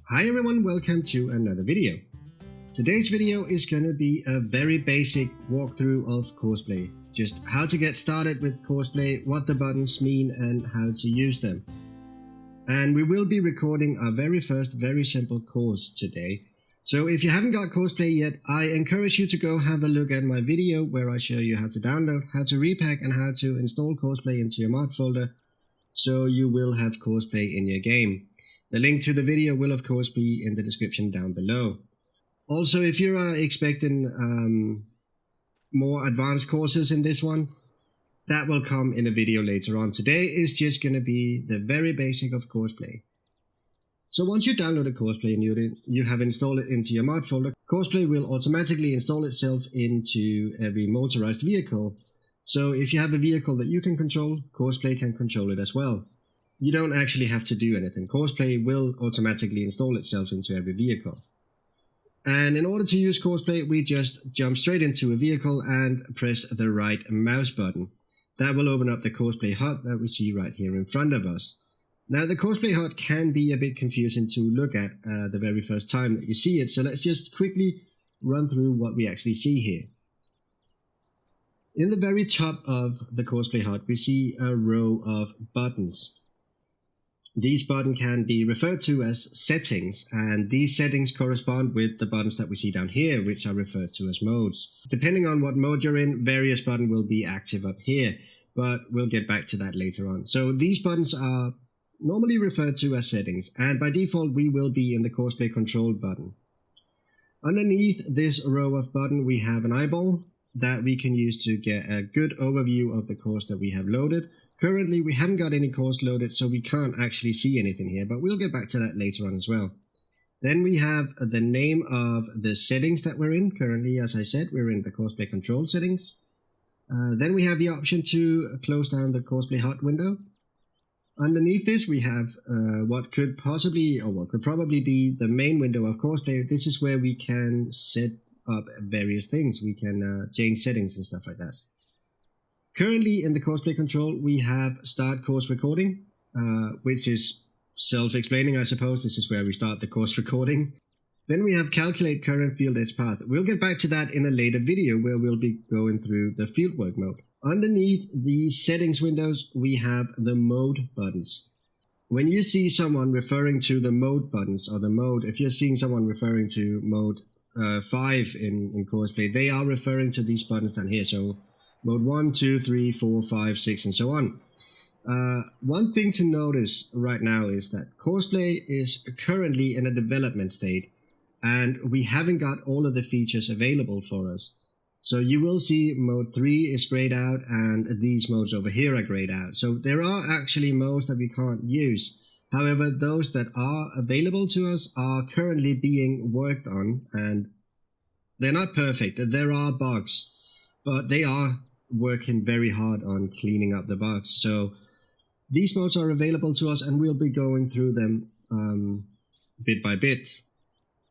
Hi everyone, welcome to another video. Today's video is going to be a very basic walkthrough of Courseplay. Just how to get started with Courseplay, what the buttons mean and how to use them. And we will be recording our very first very simple course today. So if you haven't got Courseplay yet, I encourage you to go have a look at my video where I show you how to download, how to repack and how to install Courseplay into your mod folder so you will have Courseplay in your game. The link to the video will of course be in the description down below. Also, if you are expecting more advanced courses in this one, that will come in a video later on. Today is just going to be the very basic of Courseplay. So once you download a Courseplay and you have installed it into your mod folder, Courseplay will automatically install itself into every motorized vehicle. So if you have a vehicle that you can control, Courseplay can control it as well. You don't actually have to do anything. Courseplay will automatically install itself into every vehicle. And in order to use Courseplay, we just jump straight into a vehicle and press the right mouse button. That will open up the Courseplay HUD that we see right here in front of us. Now the Courseplay HUD can be a bit confusing to look at the very first time that you see it, so let's just quickly run through what we actually see here. In the very top of the Courseplay HUD, we see a row of buttons. These buttons can be referred to as settings, and these settings correspond with the buttons that we see down here, which are referred to as modes. Depending on what mode you're in, various buttons will be active up here, but we'll get back to that later on. So these buttons are normally referred to as settings, and by default we will be in the Courseplay control button. Underneath this row of buttons we have an eyeball that we can use to get a good overview of the course that we have loaded. Currently, we haven't got any course loaded, so we can't actually see anything here, but we'll get back to that later on as well. Then we have the name of the settings that we're in. Currently, as I said, we're in the Courseplay control settings. Then we have the option to close down the Courseplay HUD window. Underneath this, we have what could probably be the main window of Courseplay. This is where we can set up various things. We can change settings and stuff like that. Currently in the Courseplay control, we have start course recording, which is self-explaining, I suppose. This is where we start the course recording. Then we have calculate current field edge path. We'll get back to that in a later video where we'll be going through the fieldwork mode. Underneath the settings windows, we have the mode buttons. When you see someone referring to the mode buttons or the mode, if you're seeing someone referring to mode 5 in Courseplay, they are referring to these buttons down here. So mode 1, 2, 3, 4, 5, 6, and so on. One thing to notice right now is that Courseplay is currently in a development state, and we haven't got all of the features available for us. So you will see mode 3 is grayed out, and these modes over here are grayed out. So there are actually modes that we can't use. However, those that are available to us are currently being worked on, and they're not perfect. There are bugs, but they are working very hard on cleaning up the bugs. So these modes are available to us, and we'll be going through them bit by bit.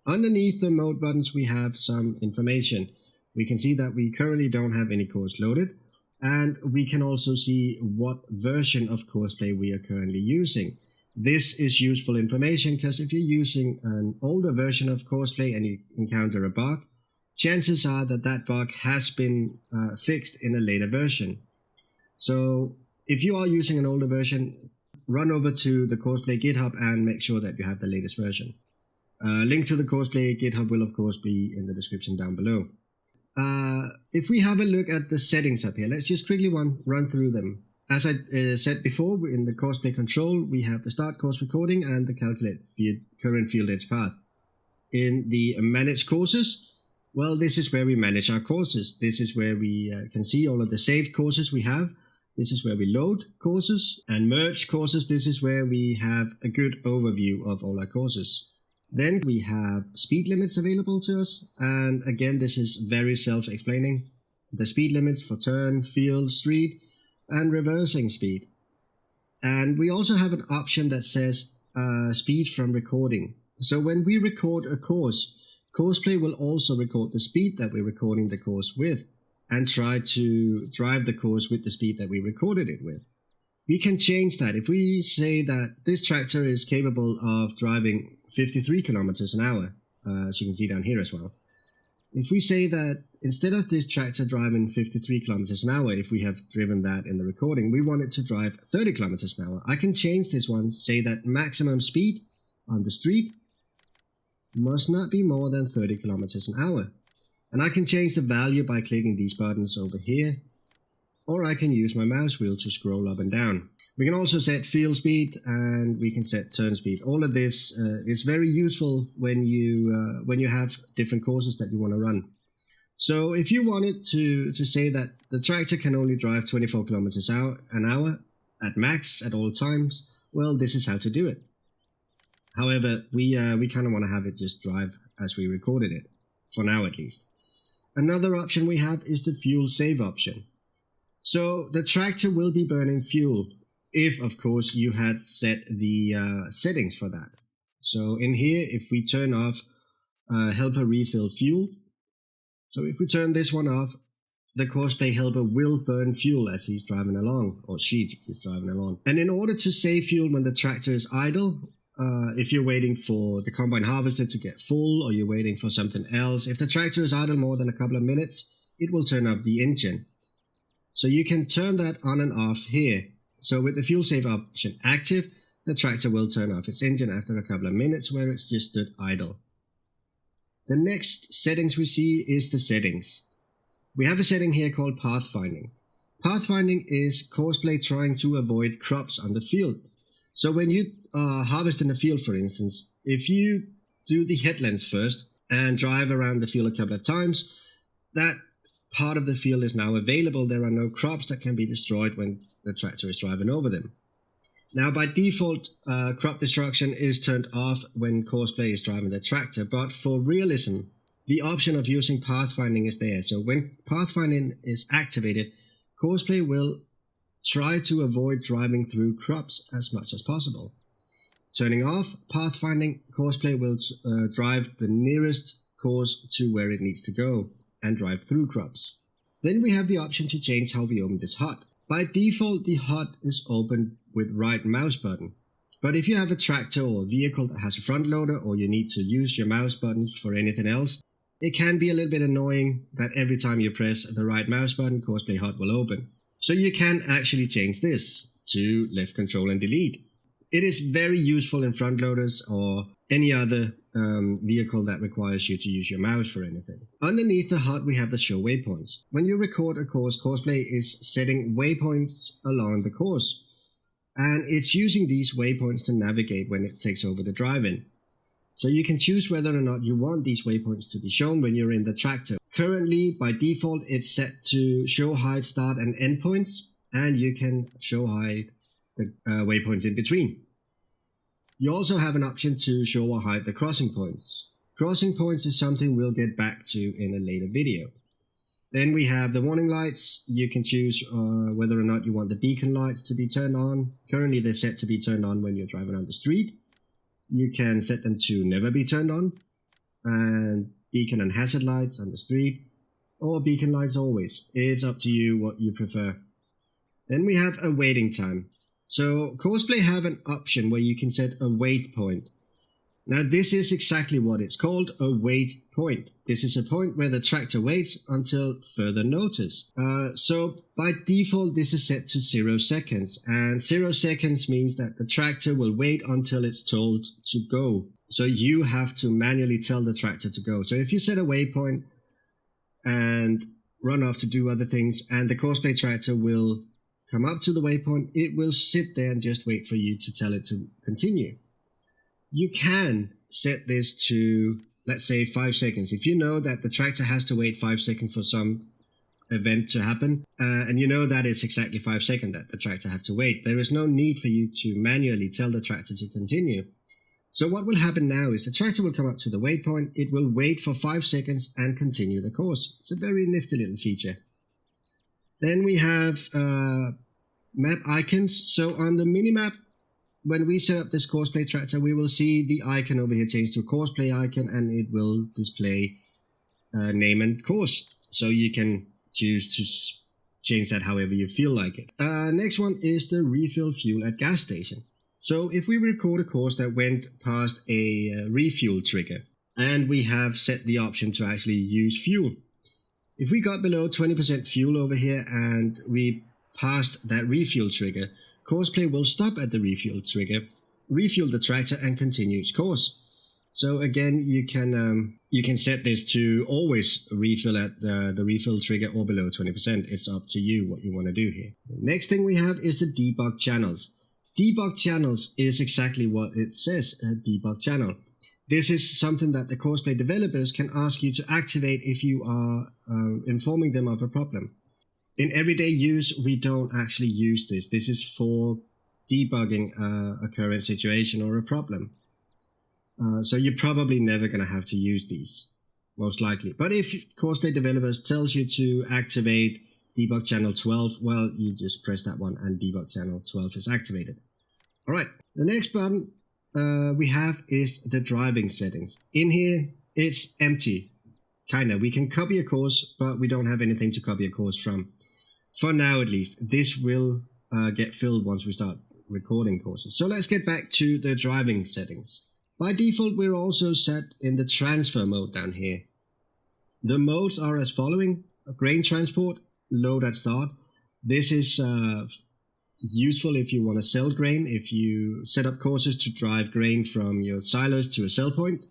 Underneath the mode buttons, we have some information. We can see that we currently don't have any course loaded, and we can also see what version of Courseplay we are currently using. This is useful information because if you're using an older version of Courseplay and you encounter a bug, chances are that that bug has been fixed in a later version. So if you are using an older version, run over to the Courseplay GitHub and make sure that you have the latest version. Link to the Courseplay GitHub will of course be in the description down below. If we have a look at the settings up here, let's just quickly run through them. As I said before, in the Courseplay control, we have the start course recording and the calculate current field edge path. In the manage courses, well, this is where we manage our courses. This is where we can see all of the saved courses we have. This is where we load courses and merge courses. This is where we have a good overview of all our courses. Then we have speed limits available to us. And again, this is very self-explaining. The speed limits for turn, field, street, and reversing speed. And we also have an option that says speed from recording. So when we record a course, Courseplay will also record the speed that we're recording the course with and try to drive the course with the speed that we recorded it with. We can change that. If we say that this tractor is capable of driving 53 kilometers an hour, as you can see down here as well. If we say that instead of this tractor driving 53 kilometers an hour, if we have driven that in the recording, we want it to drive 30 kilometers an hour, I can change this one, say that maximum speed on the street must not be more than 30 kilometers an hour. And I can change the value by clicking these buttons over here, or I can use my mouse wheel to scroll up and down. We can also set field speed, and we can set turn speed. All of this is very useful when you have different courses that you want to run. So if you wanted to say that the tractor can only drive 24 kilometers an hour at max at all times, well, this is how to do it. However, we kind of want to have it just drive as we recorded it, for now at least. Another option we have is the fuel save option. So the tractor will be burning fuel if, of course, you had set the settings for that. So in here, if we turn off helper refill fuel, so if we turn this one off, the Courseplay helper will burn fuel as he's driving along, or she is driving along. And in order to save fuel when the tractor is idle, if you're waiting for the combine harvester to get full, or you're waiting for something else, if the tractor is idle more than a couple of minutes, it will turn off the engine. So you can turn that on and off here. So with the fuel save option active, the tractor will turn off its engine after a couple of minutes where it's just stood idle. The next settings we see is the settings. We have a setting here called pathfinding. Pathfinding is Courseplay trying to avoid crops on the field. So when you harvest in the field, for instance, if you do the headlands first and drive around the field a couple of times, that part of the field is now available. There are no crops that can be destroyed when the tractor is driving over them. Now, by default, crop destruction is turned off when Courseplay is driving the tractor, but for realism, the option of using pathfinding is there. So when pathfinding is activated, Courseplay will try to avoid driving through crops as much as possible. Turning off pathfinding, Courseplay will drive the nearest course to where it needs to go and drive through crops. Then we have the option to change how we open this HUD. By default, the HUD is opened with right mouse button. But if you have a tractor or a vehicle that has a front loader, or you need to use your mouse buttons for anything else, it can be a little bit annoying that every time you press the right mouse button, Courseplay HUD will open. So you can actually change this to left control and delete. It is very useful in front loaders or any other vehicle that requires you to use your mouse for anything. Underneath the HUD, we have the show waypoints. When you record a course, Courseplay is setting waypoints along the course. And it's using these waypoints to navigate when it takes over the driving. So you can choose whether or not you want these waypoints to be shown when you're in the tractor. Currently, by default, it's set to show hide start and end points, and you can show hide the waypoints in between. You also have an option to show or hide the crossing points. Crossing points is something we'll get back to in a later video. Then we have the warning lights. You can choose whether or not you want the beacon lights to be turned on. Currently, they're set to be turned on when you're driving on the street. You can set them to never be turned on, and beacon and hazard lights on the street, or beacon lights always. It's up to you what you prefer. Then we have a waiting time. So Courseplay have an option where you can set a wait point. Now this is exactly what it's called, a wait point. This is a point where the tractor waits until further notice. So by default this is set to 0 seconds, and 0 seconds means that the tractor will wait until it's told to go. So you have to manually tell the tractor to go. So if you set a waypoint and run off to do other things, and the Courseplay tractor will come up to the waypoint, it will sit there and just wait for you to tell it to continue. You can set this to, let's say, 5 seconds. If you know that the tractor has to wait 5 seconds for some event to happen, and you know that it's exactly 5 seconds that the tractor have to wait, there is no need for you to manually tell the tractor to continue. So what will happen now is the tractor will come up to the waypoint, it will wait for 5 seconds and continue the course. It's a very nifty little feature. Then we have map icons. So on the minimap, when we set up this Courseplay tractor, we will see the icon over here change to a Courseplay icon, and it will display name and course. So you can choose to change that however you feel like it. Next one is the refill fuel at gas station. So if we record a course that went past a refuel trigger, and we have set the option to actually use fuel. If we got below 20% fuel over here and we passed that refuel trigger, Courseplay will stop at the refuel trigger, refuel the tractor and continue its course. So again, you can set this to always refill at the refill trigger or below 20%. It's up to you what you want to do here. The next thing we have is the debug channels. Debug channels is exactly what it says, a debug channel. This is something that the Courseplay developers can ask you to activate if you are informing them of a problem. In everyday use, we don't actually use this. This is for debugging a current situation or a problem. So you're probably never going to have to use these, most likely. But if Courseplay developers tells you to activate debug channel 12, well, you just press that one and debug channel 12 is activated. All right, the next button we have is the driving settings. In here, it's empty. Kinda. We can copy a course, but we don't have anything to copy a course from. For now, at least. This will get filled once we start recording courses. So let's get back to the driving settings. By default, we're also set in the transfer mode down here. The modes are as following: grain transport, load at start. This is useful if you want to sell grain, if you set up courses to drive grain from your silos to a sell point.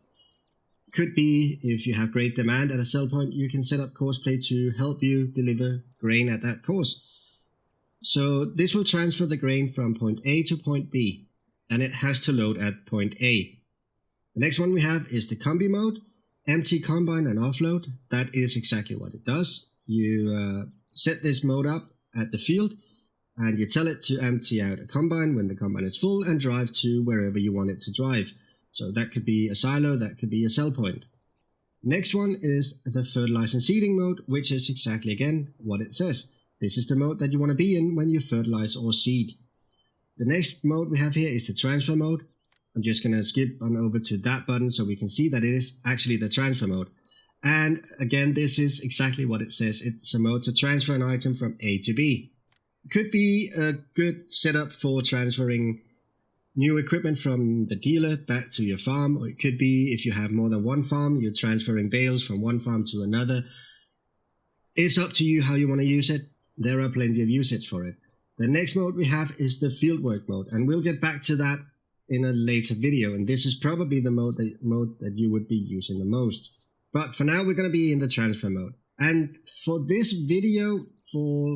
Could be if you have great demand at a sell point, you can set up Courseplay to help you deliver grain at that course. So this will transfer the grain from point A to point B, and it has to load at point A. The next one we have is the combi mode, empty combine and offload. That is exactly what it does. You set this mode up at the field, and you tell it to empty out a combine when the combine is full and drive to wherever you want it to drive. So that could be a silo, that could be a sell point. Next one is the fertilize and seeding mode, which is exactly again what it says. This is the mode that you want to be in when you fertilize or seed. The next mode we have here is the transfer mode. I'm just going to skip on over to that button so we can see that it is actually the transfer mode. And again, this is exactly what it says. It's a mode to transfer an item from A to B. Could be a good setup for transferring new equipment from the dealer back to your farm, or it could be if you have more than one farm, you're transferring bales from one farm to another. It's up to you how you want to use it. There are plenty of usage for it. The next mode we have is the fieldwork mode, and we'll get back to that in a later video, and this is probably the mode that you would be using the most. But for now, we're going to be in the transfer mode. And for this video, for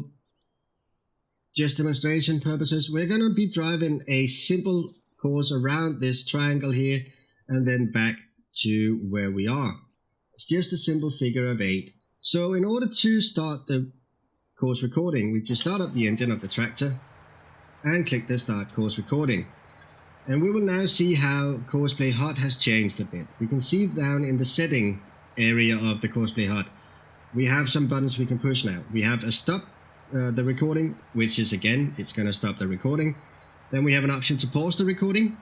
just demonstration purposes, we're going to be driving a simple course around this triangle here and then back to where we are. It's just a simple figure of 8. So in order to start the course recording, we just start up the engine of the tractor and click the start course recording. And we will now see how Courseplay HUD has changed a bit. We can see down in the setting area of the Courseplay HUD, we have some buttons we can push now. We have a stop the recording, which is again, it's going to stop the recording. Then we have an option to pause the recording.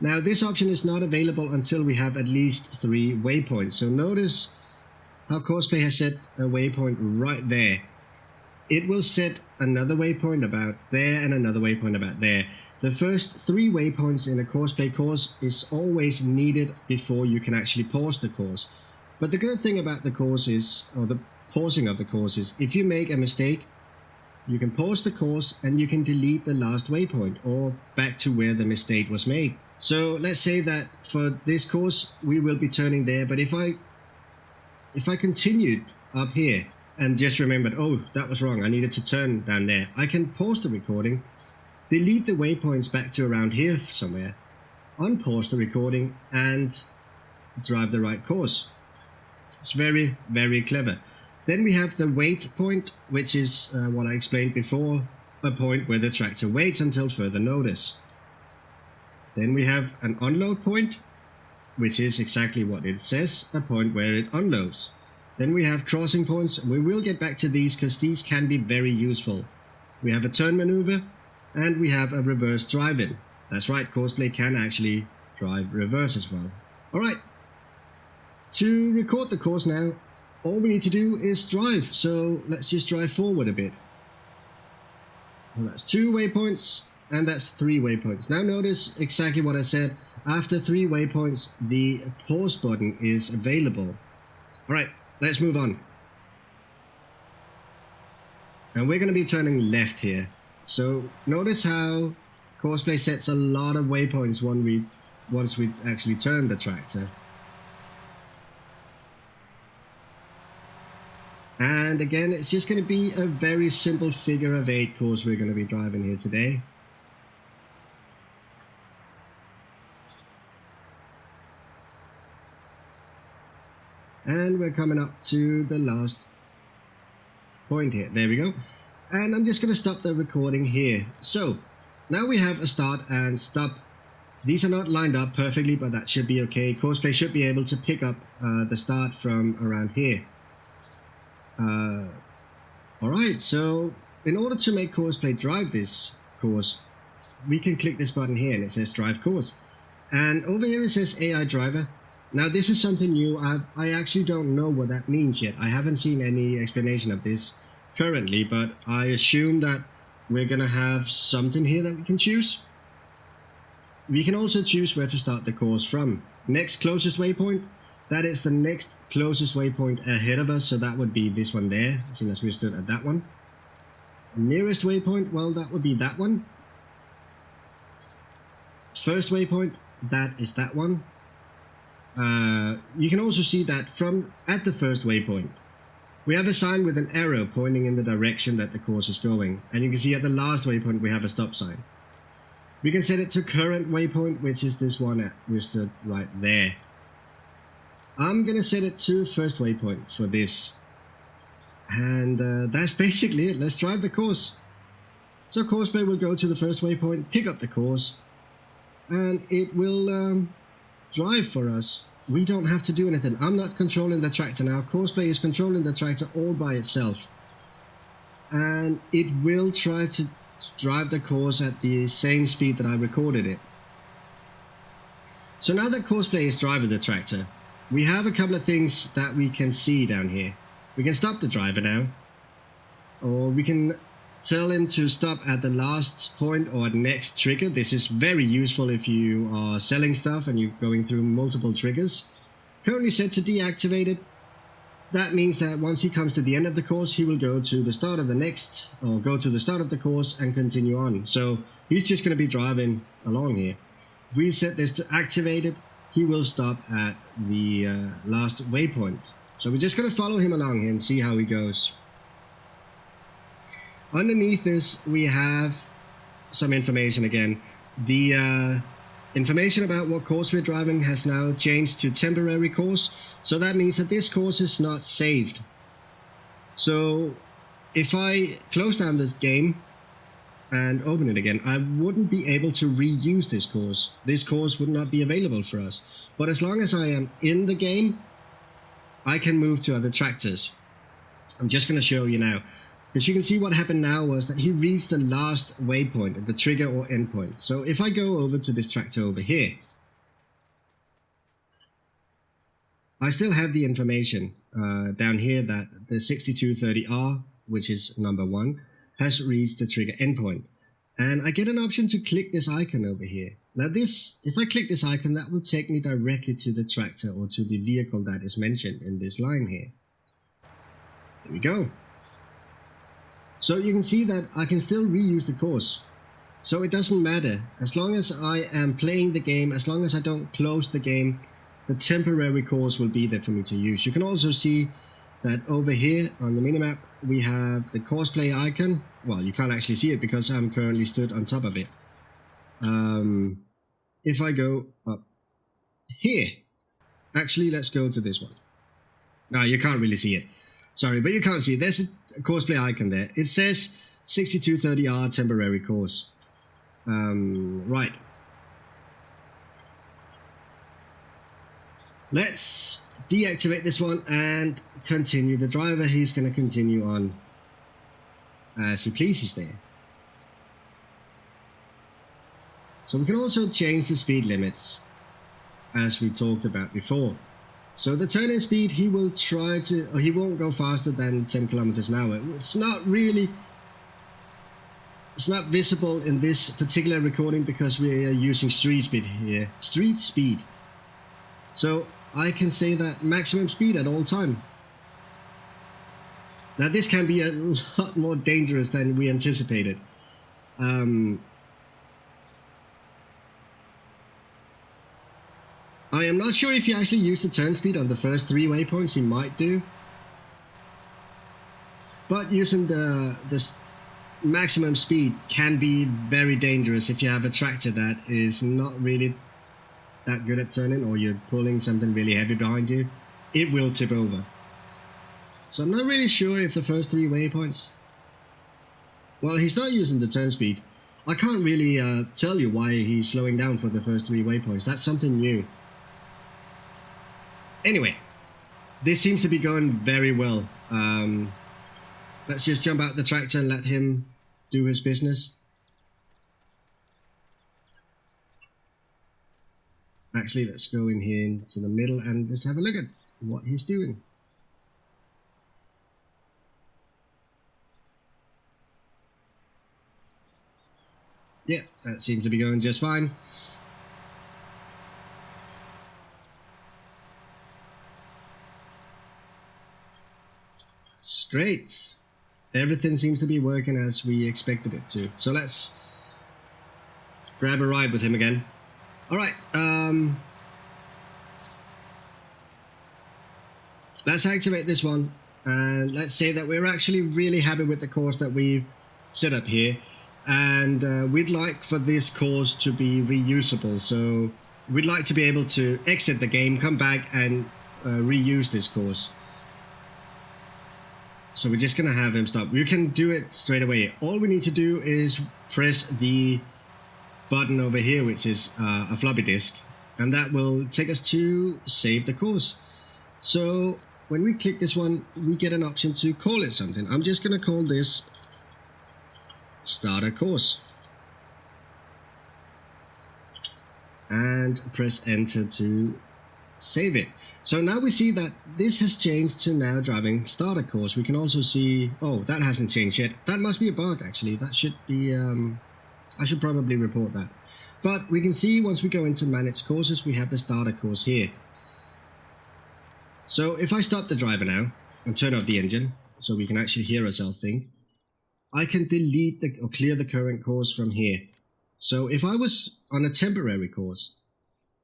Now this option is not available until we have at least 3 waypoints. So notice how Courseplay has set a waypoint right there. It will set another waypoint about there and another waypoint about there. The first 3 waypoints in a Courseplay course is always needed before you can actually pause the course. But the good thing about the course is, or the pausing of the course is, if you make a mistake, you can pause the course and you can delete the last waypoint or back to where the mistake was made. So let's say that for this course, we will be turning there. But if I continued up here and just remembered, oh, that was wrong, I needed to turn down there, I can pause the recording, delete the waypoints back to around here somewhere, unpause the recording and drive the right course. It's very, very clever. Then we have the wait point, which is what I explained before, a point where the tractor waits until further notice. Then we have an unload point, which is exactly what it says, a point where it unloads. Then we have crossing points, and we will get back to these because these can be very useful. We have a turn maneuver, and we have a reverse drive-in. That's right, Courseplay can actually drive reverse as well. Alright, to record the course now, all we need to do is drive, so let's just drive forward a bit. And that's 2 waypoints, and that's 3 waypoints. Now notice exactly what I said. After 3 waypoints, the pause button is available. Alright, let's move on. And we're going to be turning left here. So notice how Courseplay sets a lot of waypoints once we actually turn the tractor. And again, it's just going to be a very simple figure of 8 course we're going to be driving here today. And we're coming up to the last point here. There we go. And I'm just going to stop the recording here. So now we have a start and stop. These are not lined up perfectly, but that should be okay. Courseplay should be able to pick up the start from around here. Alright, so in order to make Courseplay drive this course, we can click this button here and it says drive course. And over here it says AI driver. Now this is something new. I actually don't know what that means yet. I haven't seen any explanation of this currently, but I assume that we're gonna have something here that we can choose. We can also choose where to start the course from. Next closest waypoint, that is the next closest waypoint ahead of us, so that would be this one there, seeing as we stood at that one. Nearest waypoint, well, that would be that one. First waypoint, that is that one. You can also see that at the first waypoint, we have a sign with an arrow pointing in the direction that the course is going. And you can see at the last waypoint we have a stop sign. We can set it to current waypoint, which is this one at we stood right there. I'm going to set it to first waypoint for this. And that's basically it. Let's drive the course. So Courseplay will go to the first waypoint, pick up the course, and it will drive for us. We don't have to do anything. I'm not controlling the tractor now. Courseplay is controlling the tractor all by itself. And it will try to drive the course at the same speed that I recorded it. So now that Courseplay is driving the tractor, we have a couple of things that we can see down here. We can stop the driver now, or we can tell him to stop at the last point or next trigger. This is very useful if you are selling stuff and you're going through multiple triggers. Currently set to deactivated. That means that once he comes to the end of the course, he will go to the start of the next, or go to the start of the course and continue on. So he's just going to be driving along here. If we set this to activated, he will stop at the last waypoint. So we're just going to follow him along here and see how he goes. Underneath this, we have some information again. The information about what course we're driving has now changed to temporary course. So that means that this course is not saved. So if I close down this game and open it again, I wouldn't be able to reuse this course. This course would not be available for us. But as long as I am in the game, I can move to other tractors. I'm just going to show you now. Because you can see what happened now was that he reached the last waypoint, the trigger or endpoint. So if I go over to this tractor over here, I still have the information down here that the 6230R, which is number 1, has reached the trigger endpoint. And I get an option to click this icon over here. Now this, if I click this icon, that will take me directly to the tractor or to the vehicle that is mentioned in this line here. There we go. So you can see that I can still reuse the course. So it doesn't matter. As long as I am playing the game, as long as I don't close the game, the temporary course will be there for me to use. You can also see that over here on the minimap, we have the Courseplay icon. Well, you can't actually see it because I'm currently stood on top of it. If I go up here, actually, let's go to this one. No, you can't really see it. Sorry, but you can't see it. There's a Courseplay icon there. It says 6230R temporary course. Right. Let's deactivate this one and continue. The driver, he's going to continue on as he pleases there. So we can also change the speed limits as we talked about before. So the turn-in speed, he will try to, or he won't go faster than 10 kilometers an hour. It's not really It's not visible in this particular recording because we are using street speed here. Street speed. So I can say that maximum speed at all time. Now this can be a lot more dangerous than we anticipated. I am not sure if you actually use the turn speed on the first 3 waypoints, you might do. But using the maximum speed can be very dangerous if you have a tractor that is not really that good at turning, or you're pulling something really heavy behind you. It will tip over. So I'm not really sure if the first 3 waypoints... Well, he's not using the turn speed. I can't really tell you why he's slowing down for the first 3 waypoints. That's something new. Anyway, this seems to be going very well. Let's just jump out the tractor and let him do his business. Actually, let's go in here into the middle and just have a look at what he's doing. Yeah, that seems to be going just fine. It's great. Everything seems to be working as we expected it to. So let's grab a ride with him again. Alright, let's activate this one. And let's say that we're actually really happy with the course that we've set up here. And we'd like for this course to be reusable. So we'd like to be able to exit the game, come back and reuse this course. So we're just going to have him stop. We can do it straight away. All we need to do is press the button over here, which is a floppy disk. And that will take us to save the course. So when we click this one, we get an option to call it something. I'm just going to call this Start a Course. And press enter to save it. So now we see that this has changed to now driving Start a Course. We can also see, oh, that hasn't changed yet. That must be a bug actually. That should be, I should probably report that. But we can see once we go into manage courses, we have the Start a Course here. So if I stop the driver now and turn off the engine, so we can actually hear ourselves think, I can delete or clear the current course from here. So if I was on a temporary course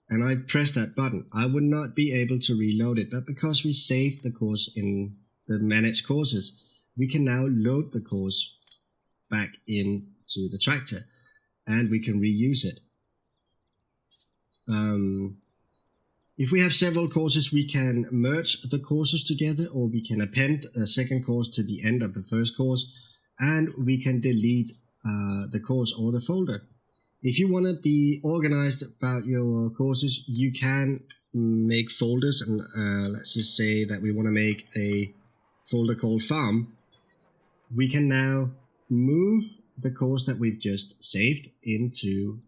and I pressed that button, I would not be able to reload it. But because we saved the course in the managed courses, we can now load the course back into the tractor and we can reuse it. If we have several courses, we can merge the courses together, or we can append a second course to the end of the first course, and we can delete the course or the folder. If you want to be organized about your courses, you can make folders, and let's just say that we want to make a folder called Farm. We can now move the course that we've just saved into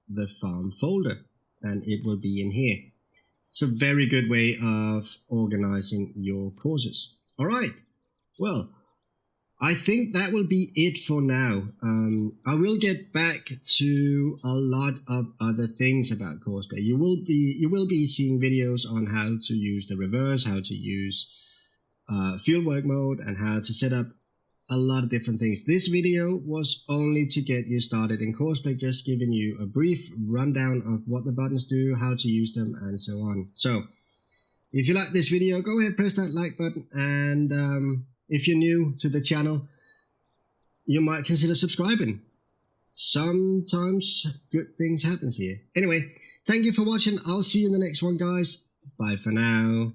the Farm folder, and it will be in here. It's a very good way of organizing your courses. All right, well, I think that will be it for now. I will get back to a lot of other things about Courseplay. You will be seeing videos on how to use the reverse, how to use fieldwork mode, and how to set up a lot of different things. This video was only to get you started in Courseplay, just giving you a brief rundown of what the buttons do, how to use them, and so on. So if you like this video, go ahead, press that like button, and if you're new to the channel, you might consider subscribing. Sometimes good things happen here. Anyway, thank you for watching. I'll see you in the next one, guys. Bye for now.